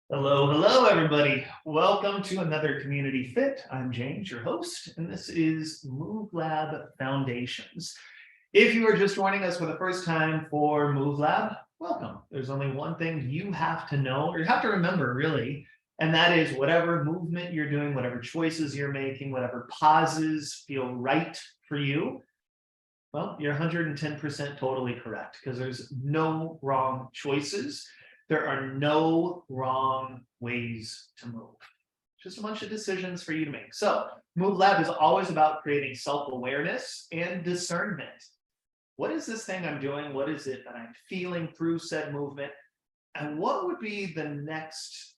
Hello, hello, everybody. Welcome to another Community Fit. I'm James, your host, and this is Move Lab Foundations. If you are just joining us for the first time for Move Lab, welcome. There's only one thing you have to know, or you have to remember, really, and that is whatever movement you're doing, whatever choices you're making, whatever pauses feel right for you, well, you're 110% totally correct because there's no wrong choices. There are no wrong ways to move. Just a bunch of decisions for you to make. So, Move Lab is always about creating self awareness and discernment. What is this thing I'm doing? What is it that I'm feeling through said movement? And what would be the next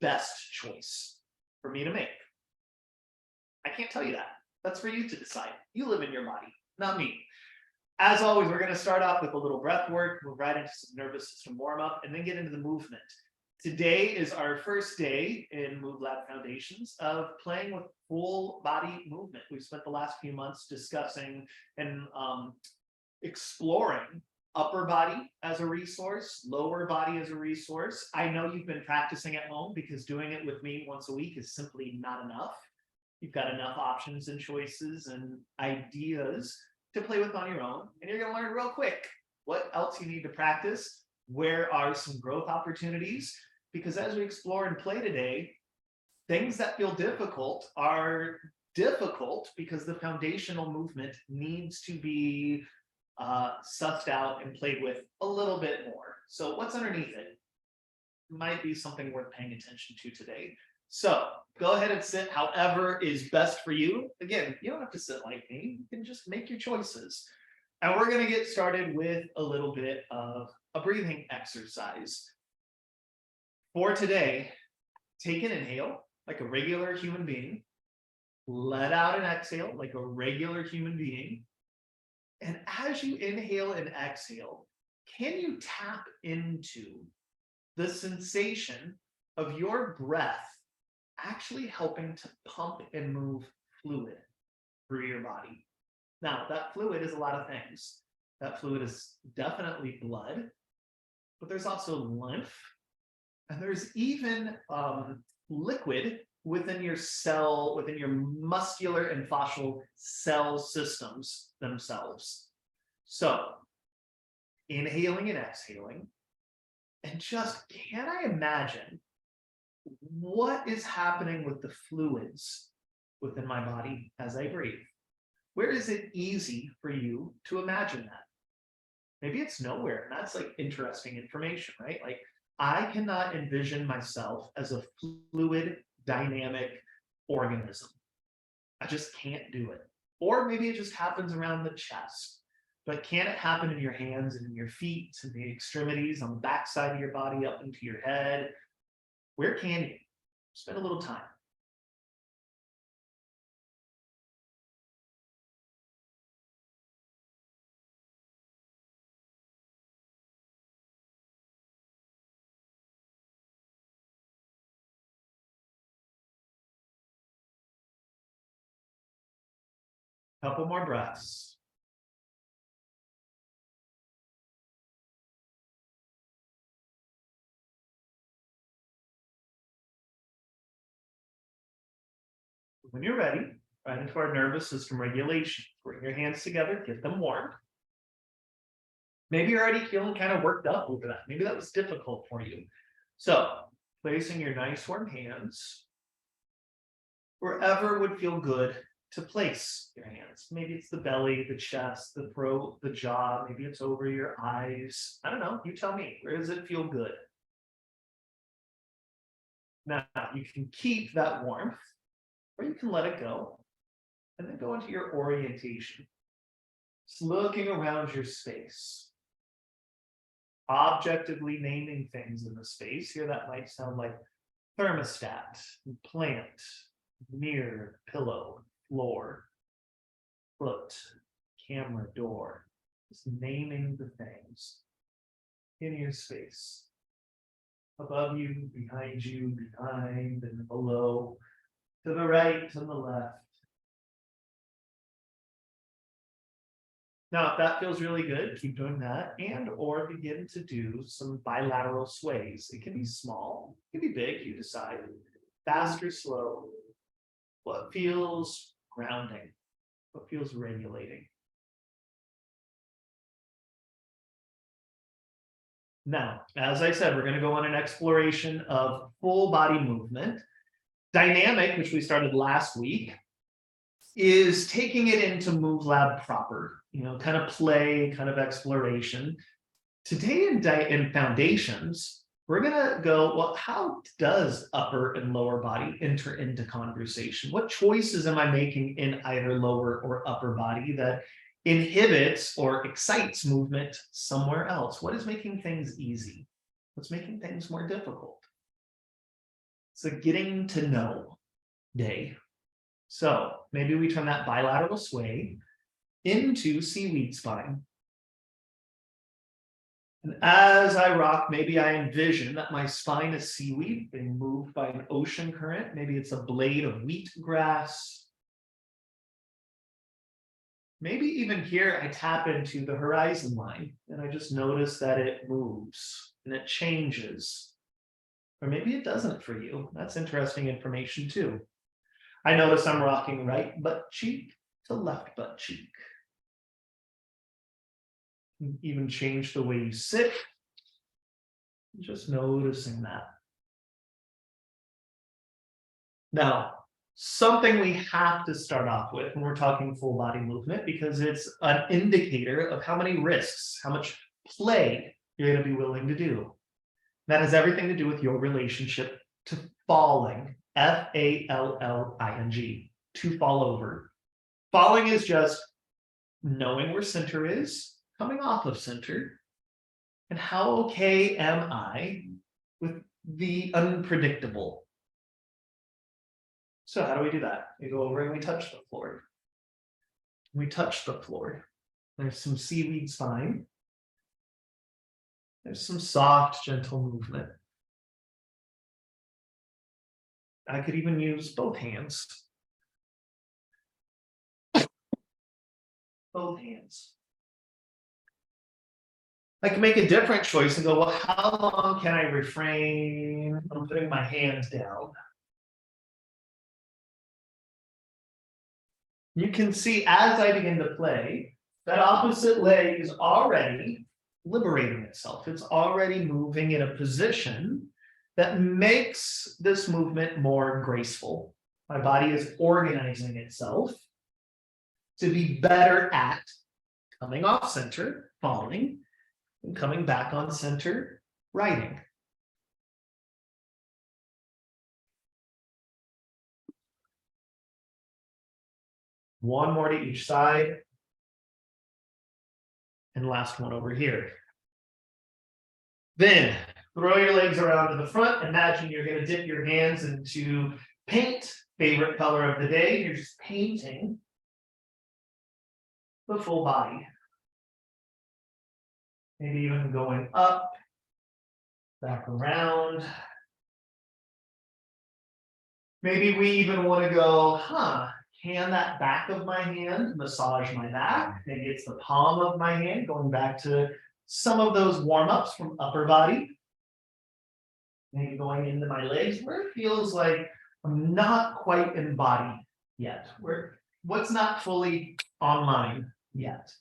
best choice for me to make? I can't tell you that. That's for you to decide. You live in your body, not me. As always, we're going to start off with a little breath work, move right into some nervous system warm up, and then get into the movement. Today is our first day in Move Lab Foundations of playing with full body movement. We've spent the last few months discussing and exploring upper body as a resource, lower body as a resource. I know you've been practicing at home because doing it with me once a week is simply not enough. You've got enough options and choices and ideas to play with on your own, and you're going to learn real quick what else you need to practice, where are some growth opportunities, because as we explore and play today, things that feel difficult are difficult because the foundational movement needs to be sussed out and played with a little bit more. So what's underneath it might be something worth paying attention to today. So go ahead and sit however is best for you. Again, you don't have to sit like me. You can just make your choices. And we're going to get started with a little bit of a breathing exercise. For today, take an inhale like a regular human being. Let out an exhale like a regular human being. And as you inhale and exhale, can you tap into the sensation of your breath actually helping to pump and move fluid through your body? Now, that fluid is a lot of things. That fluid is definitely blood, but there's also lymph, and there's even liquid within your cell, within your muscular and fascial cell systems themselves. So, inhaling and exhaling, and just can I imagine what is happening with the fluids within my body as I breathe? Where is it easy for you to imagine that? Maybe it's nowhere, and that's like interesting information, right? Like I cannot envision myself as a fluid dynamic organism. I just can't do it. Or maybe it just happens around the chest. But can it happen in your hands and in your feet and the extremities on the backside of your body up into your head? Where can you? Spend a little time. Couple more breaths. When you're ready, right into our nervous system regulation. Bring your hands together, get them warm. Maybe you're already feeling kind of worked up over that. Maybe that was difficult for you. So, placing your nice warm hands wherever would feel good to place your hands. Maybe it's the belly, the chest, the throat, the jaw. Maybe it's over your eyes. I don't know. You tell me. Where does it feel good? Now, you can keep that warmth or you can let it go and then go into your orientation. Just looking around your space, objectively naming things in the space. Here, that might sound like thermostat, plant, mirror, pillow, floor, foot, camera, door. Just naming the things in your space. Above you, behind, and below, to the right, to the left. Now, if that feels really good, keep doing that and or begin to do some bilateral sways. It can be small, it can be big, you decide. Fast or slow. What feels grounding? What feels regulating? Now, as I said, we're going to go on an exploration of full body movement. Dynamic, which we started last week, is taking it into Move Lab proper, kind of play, kind of exploration. Today in foundations, we're gonna go, well, how does upper and lower body enter into conversation? What choices am I making in either lower or upper body that inhibits or excites movement somewhere else? What is making things easy? What's making things more difficult? It's a getting to know day. So maybe we turn that bilateral sway into seaweed spine. And as I rock, maybe I envision that my spine is seaweed being moved by an ocean current. Maybe it's a blade of wheatgrass. Maybe even here I tap into the horizon line and I just notice that it moves and it changes. Or maybe it doesn't for you. That's interesting information too. I notice I'm rocking right butt cheek to left butt cheek. Even change the way you sit. Just noticing that. Now, something we have to start off with when we're talking full body movement, because it's an indicator of how many risks, how much play you're going to be willing to do. That has everything to do with your relationship to falling. Falling, to fall over. Falling is just knowing where center is, coming off of center, and how okay am I with the unpredictable? So how do we do that? We go over and we touch the floor. We touch the floor. There's some seaweed spine. There's some soft, gentle movement. I could even use both hands. Both hands. I can make a different choice and go, well, how long can I refrain from putting my hands down? You can see as I begin to play, that opposite leg is already liberating itself. It's already moving in a position that makes this movement more graceful. My body is organizing itself to be better at coming off center, falling, and coming back on center, riding. One more to each side. And last one over here. Then throw your legs around to the front. Imagine you're going to dip your hands into paint, favorite color of the day. You're just painting the full body. Maybe even going up, back around. Maybe we even want to go, can that back of my hand massage my back? Maybe it's the palm of my hand, going back to some of those warm-ups from upper body. Maybe going into my legs where it feels like I'm not quite embodied yet, where what's not fully online yet.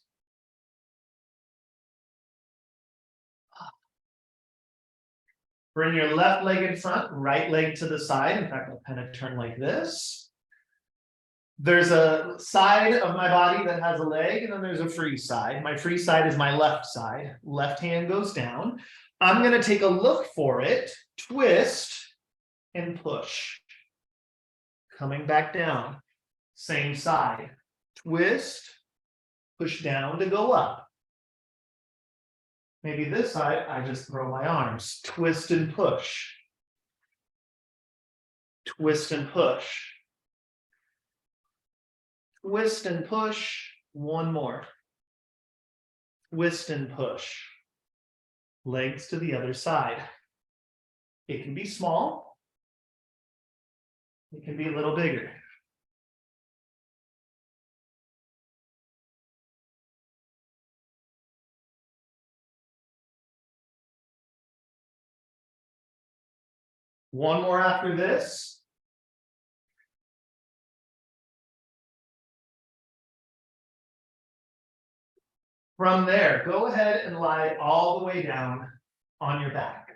Bring your left leg in front, right leg to the side. In fact, I'll kind of turn like this. There's a side of my body that has a leg, and then there's a free side. My free side is my left side. Left hand goes down. I'm going to take a look for it, twist, and push. Coming back down. Same side. Twist, push down to go up. Maybe this side, I just throw my arms. Twist and push. Twist and push. Twist and push. One more. Twist and push. Legs to the other side. It can be small. It can be a little bigger. One more after this. From there, go ahead and lie all the way down on your back.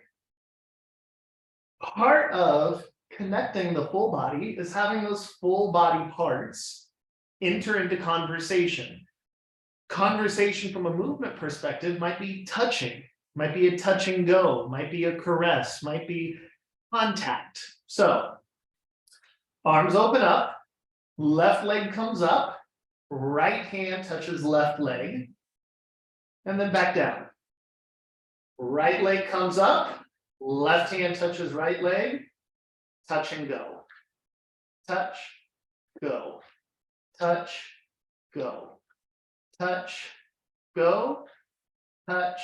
Part of connecting the full body is having those full body parts enter into conversation. Conversation from a movement perspective might be touching, might be a touch and go, might be a caress, might be contact. So, arms open up, left leg comes up, right hand touches left leg, and then back down. Right leg comes up, left hand touches right leg, touch and go. Touch, go. Touch, go. Touch, go. Touch,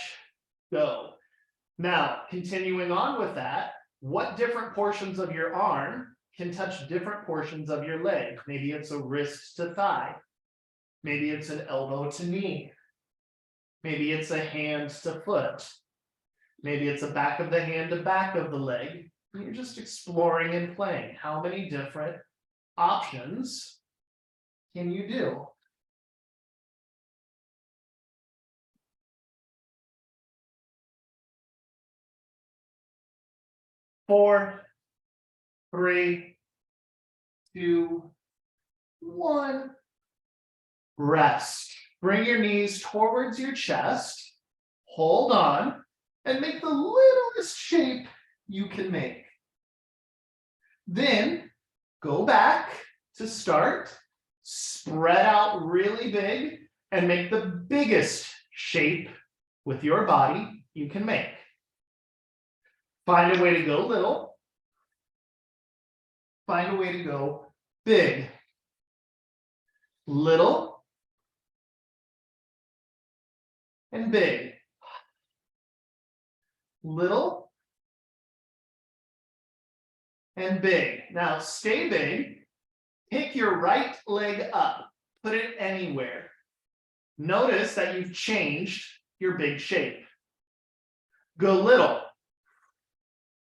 go. Now, continuing on with that, what different portions of your arm can touch different portions of your leg? Maybe it's a wrist to thigh. Maybe it's an elbow to knee. Maybe it's a hand to foot. Maybe it's the back of the hand to back of the leg. You're just exploring and playing. How many different options can you do? 4, 3, 2, 1. Rest. Bring your knees towards your chest. Hold on and make the littlest shape you can make. Then go back to start. Spread out really big and make the biggest shape with your body you can make. Find a way to go little. Find a way to go big. Little and big. Little and big. Now stay big. Pick your right leg up. Put it anywhere. Notice that you've changed your big shape. Go little.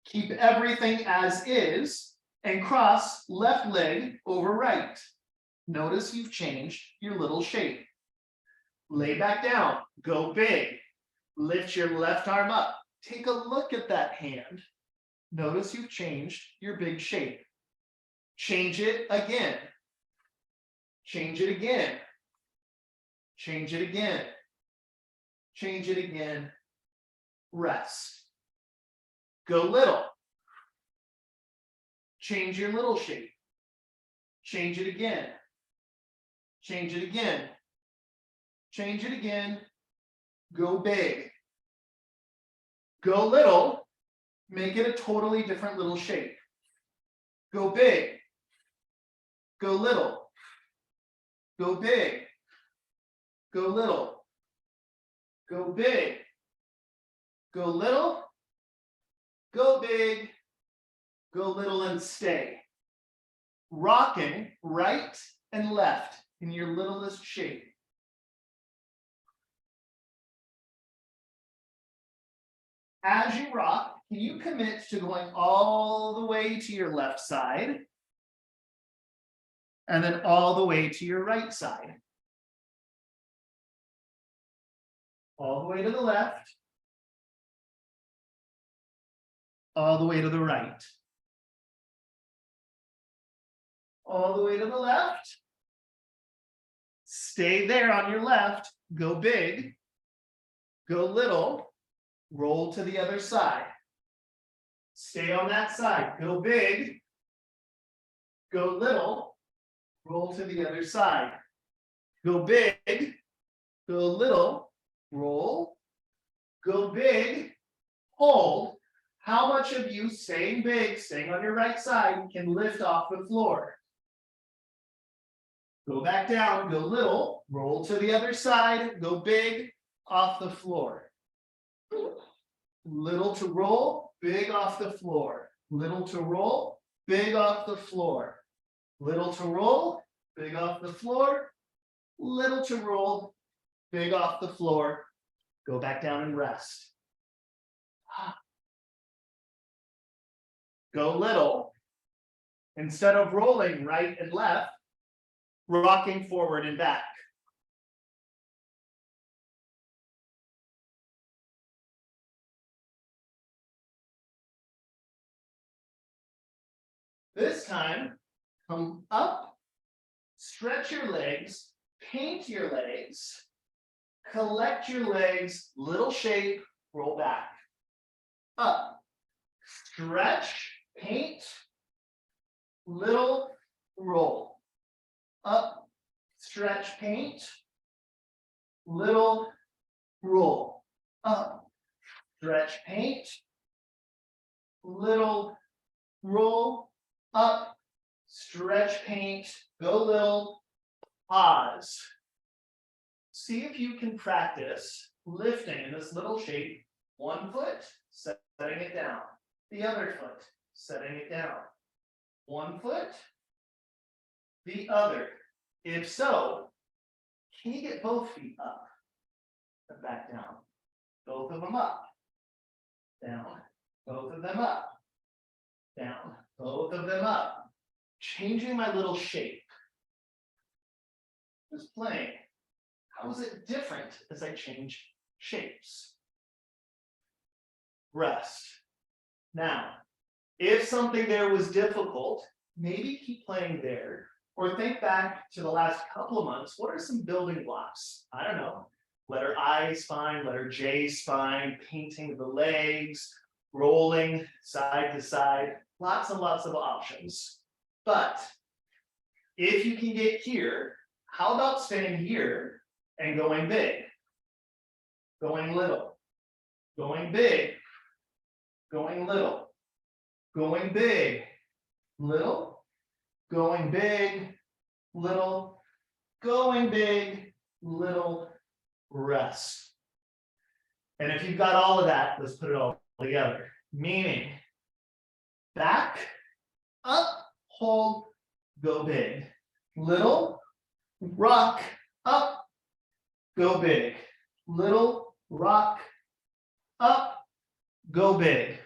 Keep everything as is and cross left leg over right. Notice you've changed your little shape. Lay back down. Go big. Lift your left arm up. Take a look at that hand. Notice you've changed your big shape. Change it again. Change it again. Change it again. Change it again. Rest. Go little. Change your little shape. Change it again. Change it again. Change it again. Go big. Go little. Make it a totally different little shape. Go big. Go little. Go big. Go little. Go big. Go little. Go big. Go little and stay. Rocking right and left in your littlest shape. As you rock, can you commit to going all the way to your left side and then all the way to your right side? All the way to the left, all the way to the right. All the way to the left. Stay there on your left. Go big. Go little. Roll to the other side. Stay on that side. Go big. Go little. Roll to the other side. Go big. Go little. Roll. Go big. Hold. How much of you staying big, staying on your right side, can lift off the floor? Go back down, go little, roll to the other side, go big, off the floor. Little to roll, big off the floor. Little to roll, big off the floor. Little to roll, big off the floor. Little to roll, big off the floor. Go back down and rest. go little. Instead of rolling right and left, rocking forward and back. This time, come up, stretch your legs, paint your legs, collect your legs, little shape, roll back. Up, stretch, paint, little, roll. Up, stretch, paint, little, roll. Up, stretch, paint, little, roll. Up, stretch, paint, go little, pause. See if you can practice lifting in this little shape, one foot, setting it down, the other foot, setting it down, one foot, the other. If so, can you get both feet up and back down? Both of them up, down, both of them up, down, both of them up. Changing my little shape. Just playing. How is it different as I change shapes? Rest. Now, if something there was difficult, maybe keep playing there, or think back to the last couple of months. What are some building blocks? I don't know. Letter I spine, letter J spine, painting the legs, rolling side to side, lots and lots of options. But if you can get here, how about staying here and going big, going little, going big, going little, going big, little, going big, little, going big, little, rest. And if you've got all of that, let's put it all together. Meaning, back, up, hold, go big. Little, rock, up, go big. Little, rock, up, go big.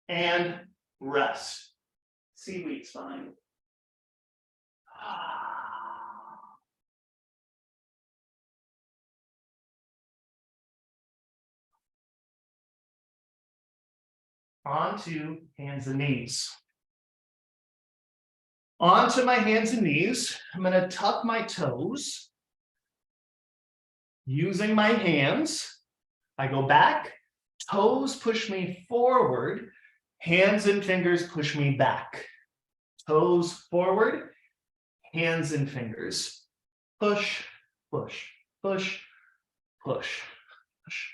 And rest. Seaweed spine. Onto hands and knees. Onto my hands and knees, I'm going to tuck my toes. Using my hands, I go back, toes push me forward, hands and fingers push me back. Toes forward, hands and fingers. Push, push, push, push, push.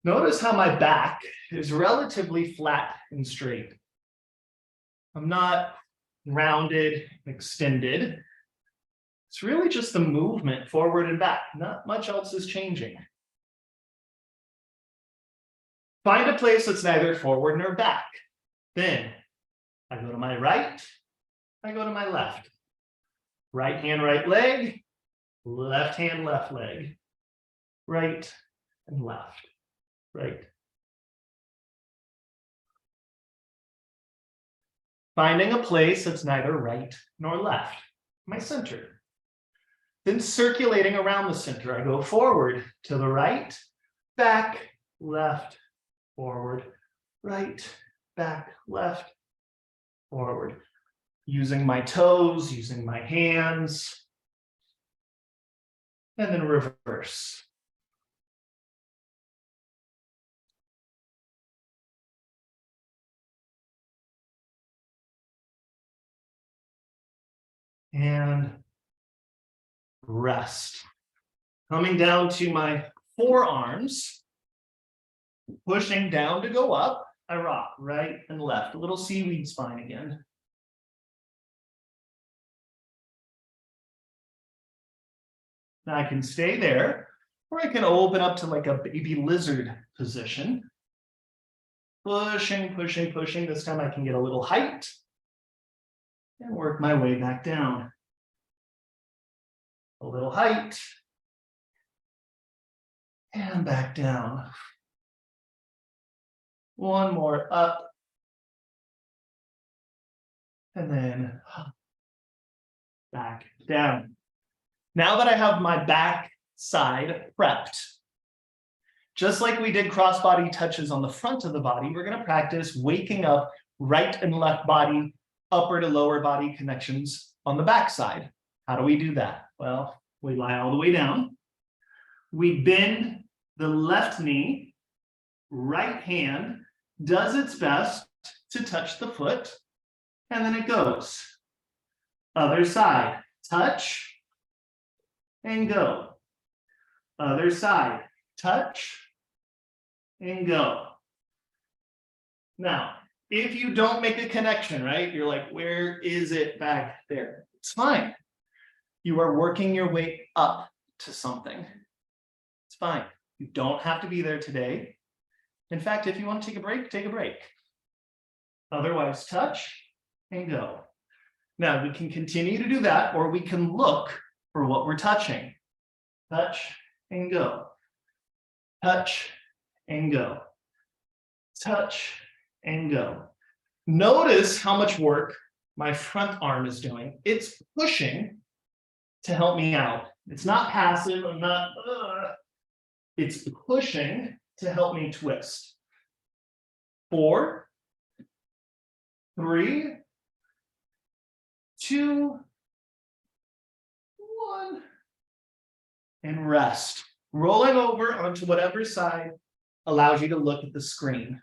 Notice how my back is relatively flat and straight. I'm not rounded, extended. It's really just the movement forward and back. Not much else is changing. Find a place that's neither forward nor back. Then I go to my right, I go to my left. Right hand, right leg, left hand, left leg. Right and left, right. Finding a place that's neither right nor left, my center. Then circulating around the center, I go forward to the right, back, left, forward, right, back, left, forward. Using my toes, using my hands, and then reverse. And rest. Coming down to my forearms, pushing down to go up, I rock right and left, a little seaweed spine again. Now I can stay there, or I can open up to like a baby lizard position. Pushing, pushing, pushing. This time I can get a little height and work my way back down. A little height. And back down. One more up. And then back down. Now that I have my back side prepped, just like we did crossbody touches on the front of the body, we're going to practice waking up right and left body, upper to lower body connections on the back side. How do we do that? Well, we lie all the way down. We bend the left knee, right hand does its best to touch the foot, and then it goes. Other side, touch and go. Other side, touch and go. Now, if you don't make a connection, right? You're like, where is it back there? It's fine. You are working your way up to something. It's fine. You don't have to be there today. In fact, if you want to take a break, take a break. Otherwise, touch and go. Now, we can continue to do that, or we can look for what we're touching. Touch and go. Touch and go. Touch and go. Notice how much work my front arm is doing. It's pushing to help me out. It's not passive. I'm not, it's pushing to help me twist. 4, 3, 2, 1, and rest. Rolling over onto whatever side allows you to look at the screen.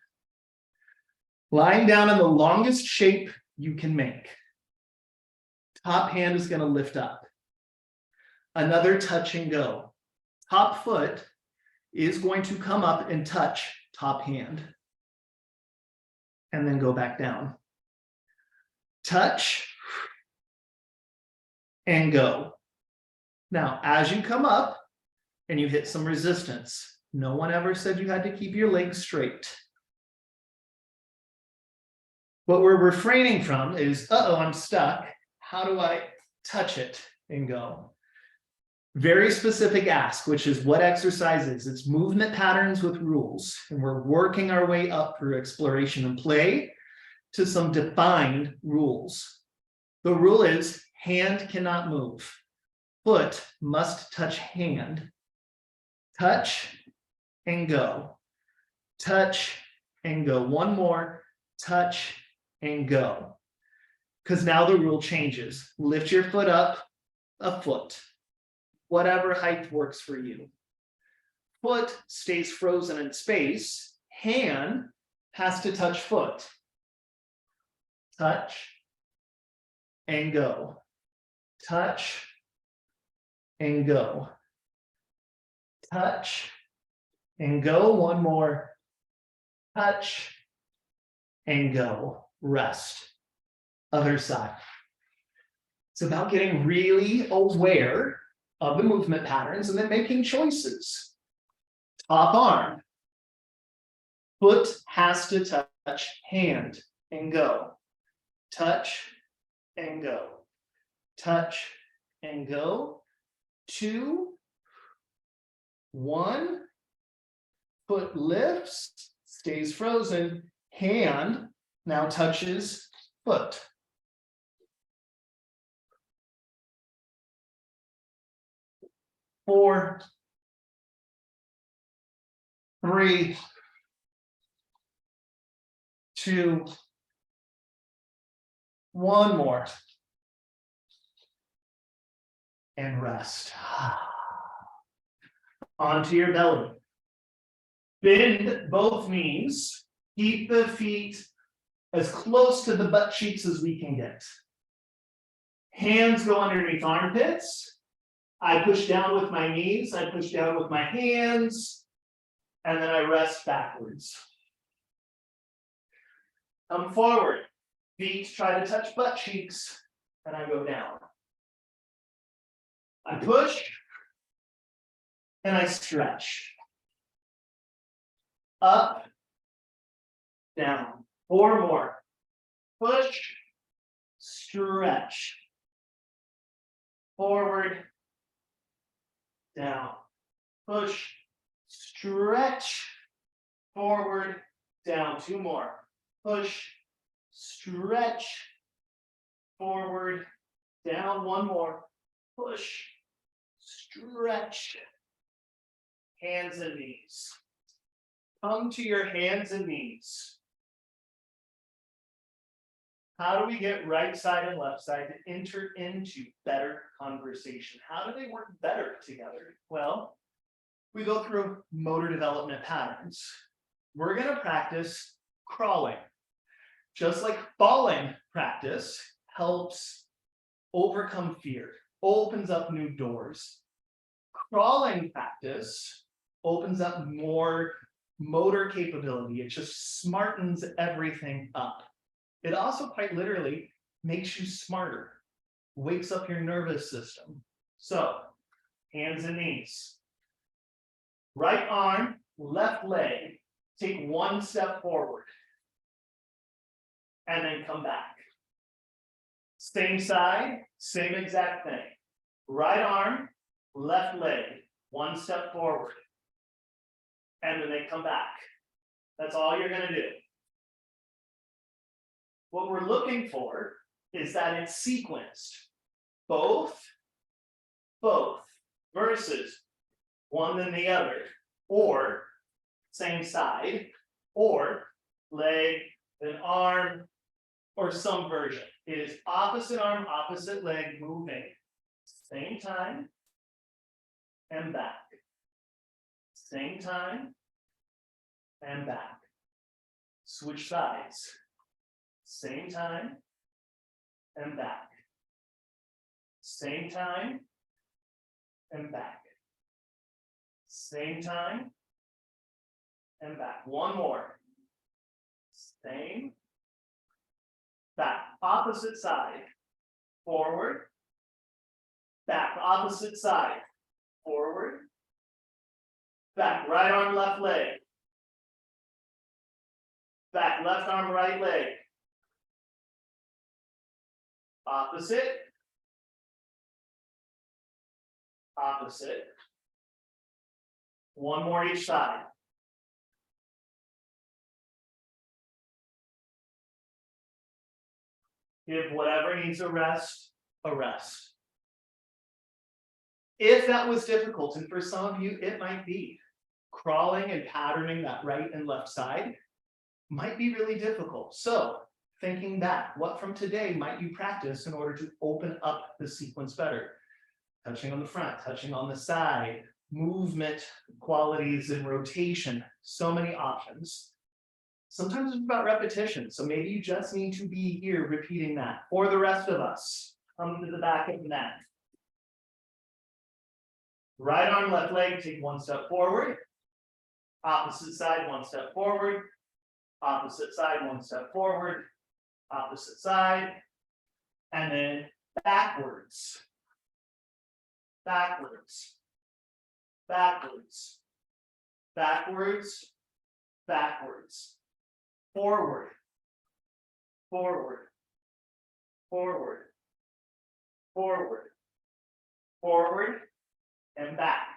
Lying down in the longest shape you can make. Top hand is going to lift up. Another touch and go. Top foot is going to come up and touch top hand. And then go back down. Touch and go. Now, as you come up and you hit some resistance, no one ever said you had to keep your legs straight. What we're refraining from is, uh-oh, I'm stuck. How do I touch it and go? Very specific ask, which is what exercise is. It's movement patterns with rules. And we're working our way up through exploration and play to some defined rules. The rule is hand cannot move. Foot must touch hand. Touch and go. Touch and go. One more. Touch and go. Because now the rule changes. Lift your foot up a foot. Whatever height works for you. Foot stays frozen in space. Hand has to touch foot. Touch and go. Touch and go. Touch and go. One more. Touch and go. Rest. Other side. It's about getting really aware of the movement patterns and then making choices. Top arm. Foot has to touch hand and go. Touch and go. Touch and go. 2, 1. Foot lifts, stays frozen. Hand now touches foot. 4, 3, 2, 1 more. And rest. Onto your belly. Bend both knees. Keep the feet as close to the butt cheeks as we can get. Hands go underneath armpits. I push down with my knees. I push down with my hands. And then I rest backwards. Come forward. Feet try to touch butt cheeks. And I go down. I push. And I stretch. Up. Down. 4 more. Push. Stretch. Forward. down, push, stretch, forward, down, 2 more, push, stretch, forward, down, 1 more, push, stretch, hands and knees. Come to your hands and knees. How do we get right side and left side to enter into better conversation? How do they work better together? Well, we go through motor development patterns. We're going to practice crawling. Just like falling practice helps overcome fear, opens up new doors. Crawling practice opens up more motor capability. It just smartens everything up. It also quite literally makes you smarter, wakes up your nervous system. So, hands and knees. Right arm, left leg, take 1 step forward. And then come back. Same side, same exact thing. Right arm, left leg, 1 step forward. And then they come back. That's all you're going to do. What we're looking for is that it's sequenced. Both, versus one then the other, or same side, or leg, then arm, or some version. It is opposite arm, opposite leg moving, same time, and back. Same time, and back. Switch sides. Same time, and back. Same time, and back. Same time, and back. 1 more. Same, back. Opposite side. Forward, back. Opposite side. Forward, back. Right arm, left leg. Back. Left arm, right leg. Opposite, opposite. 1 more each side. Give whatever needs a rest, a rest. If that was difficult, and for some of you it might be, crawling and patterning that right and left side might be really difficult. So, thinking back, what from today might you practice in order to open up the sequence better? Touching on the front, touching on the side, movement qualities and rotation, so many options. Sometimes it's about repetition, so maybe you just need to be here repeating that. For the rest of us, come to the back of the mat. Right arm, left leg, take 1 step forward. Opposite side, 1 step forward. Opposite side, 1 step forward. Opposite side, and then backwards, backwards, backwards, backwards, backwards, forward, forward, forward, forward, forward, and back.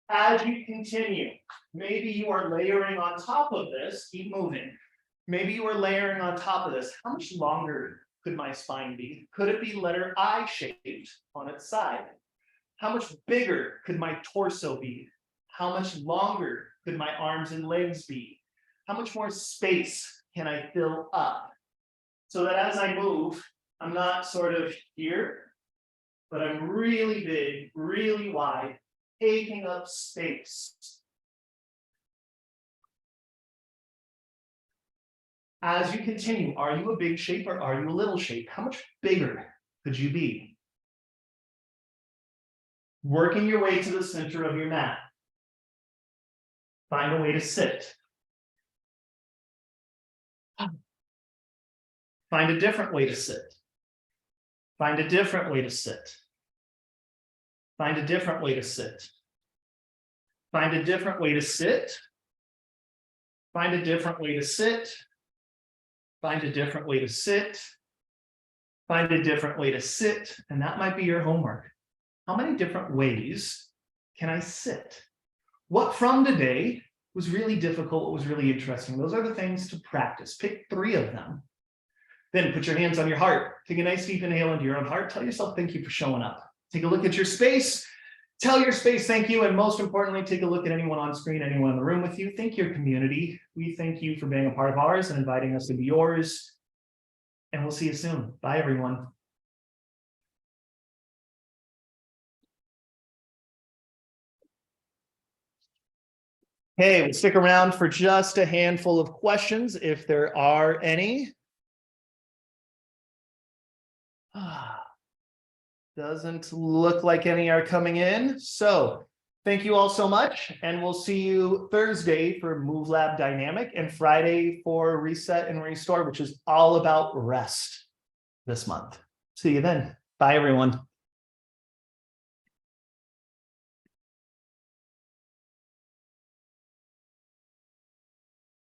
As you continue, maybe you are layering on top of this, keep moving. Maybe you are layering on top of this. How much longer could my spine be? Could it be letter I shaped on its side? How much bigger could my torso be? How much longer could my arms and legs be? How much more space can I fill up? So that as I move, I'm not sort of here, but I'm really big, really wide, taking up space. As you continue, are you a big shape or are you a little shape? How much bigger could you be? Working your way to the center of your mat. Find a way to sit. Find a different way to sit. Find a different way to sit. Find a different way to sit. Find a different way to sit. Find a different way to sit. Find a different way to sit. Find a different way to sit. And that might be your homework. How many different ways can I sit? What from today was really difficult? What was really interesting? Those are the things to practice. Pick 3 of them. Then put your hands on your heart. Take a nice deep inhale into your own heart. Tell yourself thank you for showing up. Take a look at your space. Tell your space thank you. And most importantly, take a look at anyone on screen, anyone in the room with you. Thank your community. We thank you for being a part of ours and inviting us to be yours. And we'll see you soon. Bye, everyone. Hey, we'll stick around for just a handful of questions if there are any. Doesn't look like any are coming in. So thank you all so much. And we'll see you Thursday for Move Lab Dynamic and Friday for Reset and Restore, which is all about rest this month. See you then. Bye, everyone.